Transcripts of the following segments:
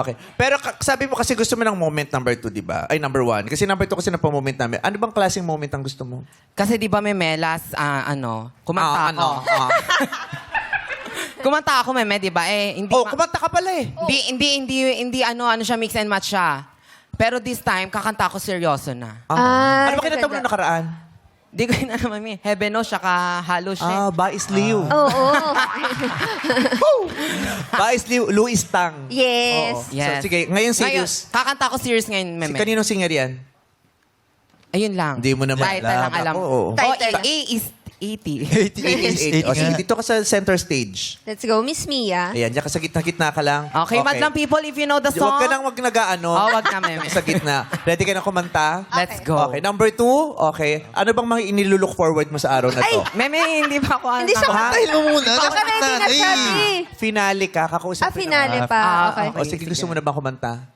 Okay. Pero sabi mo kasi gusto mo ng moment number 2, di ba? Ay, number 1. Kasi number 2 kasi na pa-moment namin. Ano bang klaseng moment ang gusto mo? Kasi di ba Meme, kumanta ako. Kumanta ako Meme, di ba? Hindi Kumanta ka pala eh. hindi ano siya, mix and match siya. Pero this time, kakanta ako seryoso na. Ano ba kinanta mo nung nakaraan? Di ko yun alam, Meme. Heaven no, siya halo siya. Bais Liu. Oo. Bais Liu, Louis Tang. Yes. Yes. So, sige, ngayon serious. Kakanta ako serious ngayon, Meme. Kaninong singer yan? Ayun lang. Hindi mo naman Title lang alam. Oo. Title. A is 80. 88. O, sige, dito ka sa center stage. Let's go, Miss Mia. Ayan, diyan ka sa gitna-gitna ka lang. Okay, madlang people, if you know the song. Huwag ka nang nag-ano. Wag na, Meme. Sa gitna. Ready ka na kumanta? Let's go. Okay, number 2. Okay. Ano bang mga inilulook forward mo sa araw na to? Meme, hindi pa ako Hindi siya Tayo mo muna. Baka ready na siya, eh. Finale ka, kakausap Finale pa. Okay. O sige, gusto mo na ba kumanta?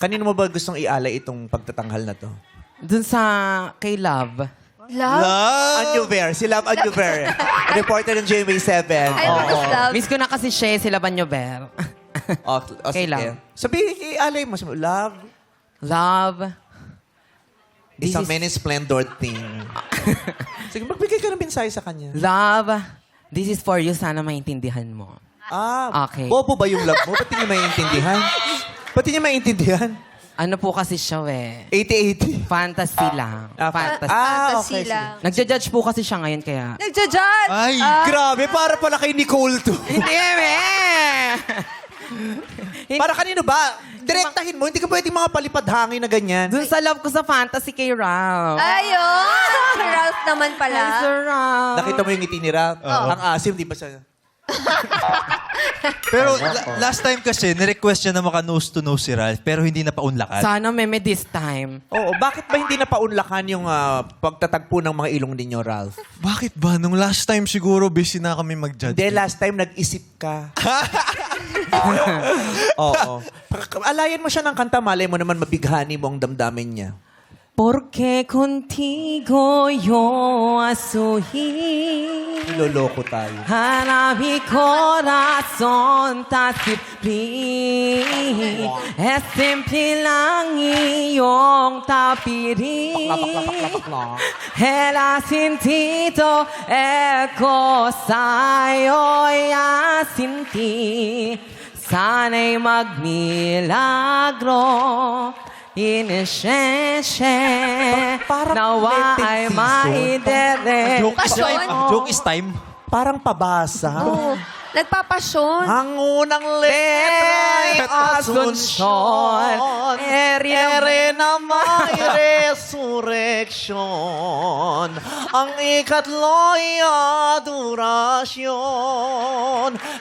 Kanino mo ba gustong ialay itong pagtatanghal na to? Dun sa kay Love. Love? Anjuver, si Love Anjuver. Reporter ng GMA7. I love. Miss ko na kasi siya, sila Banyover. Sige. Kay Love. Sabi, ialay mo. Sabi, Love, Love. isang many splendor thing. Sige, magbigay ka ng mensahe sa kanya. Love, this is for you. Sana maintindihan mo. Okay. Bobo ba yung love mo? Ba't hindi maintindihan? Ba't hindi maintindihan? Ano po kasi siya, 80-80. Fantasy lang. Fantasy. Fantasy okay, lang. Nagja-judge po kasi siya ngayon, kaya... Nagja-judge! Ay, Grabe, para pala kay Nicole to. Hindi, Para kanino ba? Direktahin mo, hindi ka pwedeng mga palipad hangin na ganyan. Dun sa love ko sa fantasy kay Ralph. Ayun! Si Ralph naman pala. Hi, Sir Ralph. Nakita mo yung ngiti ni Ralph? Ang asim, di ba siya? pero last time kasi, nirequest niya na maka-nose to nose si Ralph, pero hindi na paunlakan. Sana Meme this time. Oo, bakit ba hindi na paunlakan yung pagtatagpo ng mga ilong ninyo, Ralph? Bakit ba? Nung last time siguro, busy na kami mag-judge. Hindi, last time nag-isip ka. Oo. Alayan mo siya ng kanta, malay mo naman mabighani mo ang damdamin niya. Porque contigo yo asuhi. Niloloko tayo. Para mi corazón tasipli. Es simple lang iyong tapirin. El asintito echo sa'yo'y asinti. Sana'y magmilagro. Inisensye. Nawa ay maidere. Joke is time. Parang pabasa. Oo. Nagpapasyon. Ang unang letra ay Asunsyon. Ere na may resurrection. Ang ikatlo'y adorasyon.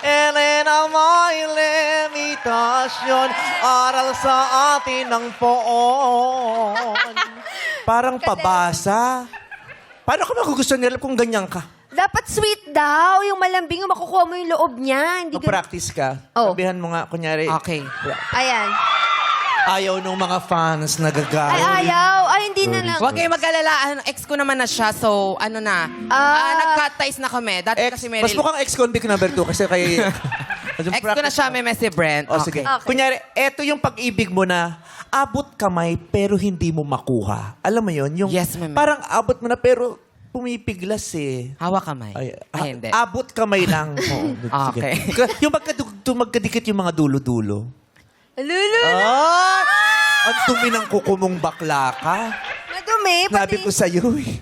Ere na may limitasyon. Aral sa atin ng poon. Parang pabasa. Paano ka magugustuhan nila kung ganyan ka? Dapat sweet daw. Yung malambing, yung makukuha mo yung loob niya. Hindi Mag-practice ka. Oh. Sabihan mo nga, kunyari, Okay. Ayan. ayaw nung mga fans na Ay, gagawin. ayaw. Ay, hindi na lang. Huwag kayo mag-alala. Ex ko naman na siya. So, ano na. Nag-cut ties na kami. Dati kasi may Mas mukhang ex-convict number 2 kasi kay... ex ko na siya, may si Brent. O sige. Okay. Kunyari, eto yung pag-ibig mo na abot kamay pero hindi mo makuha. Alam mo yun? Yung Yes, ma'am. parang abot mo na pero pumipiglas eh. Hawak kamay. Ay, hindi. Abot kamay lang. Oo, sige. Okay. Yung magkadikit yung mga dulo-dulo. Lulu. Ang dumi ng kuko mong bakla ka. Madumi. Sabi ko sa'yo eh.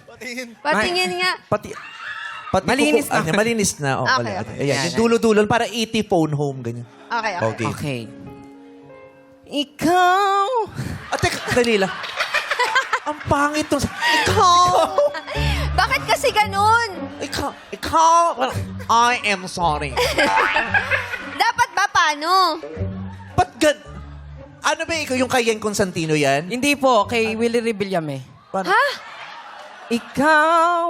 Patingin nga. Pati Malinis kuko- na. malinis na. Oh, Okay, wala. okay. Ayan, Yan, yung dulo-dulo. Para 80 phone home, ganyan. Okay, okay. Okay. Okay. Ikaw. Teka, dali lang. Ang pangit to. Ikaw! Bakit kasi ganun? Ikaw! I am sorry. Dapat ba paano? Ba't ano ba ikaw? Yung kay Yen Constantino yan? Hindi po, kay Willie Rebillame. Paano? Ha? Ikaw.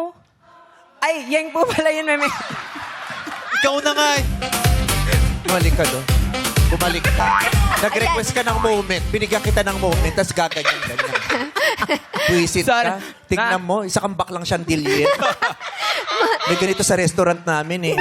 Ay, yan po pala yun, Meme. Ikaw na nga eh. Bumalik ka doon. Bumalik ka. Nag-request ka ng moment. Binigyan kita ng moment, tapos gaganyan-ganyan. Buisit Sorry. ka. Tignan mo, isa kang baklang chandelier. May ganito sa restaurant namin eh.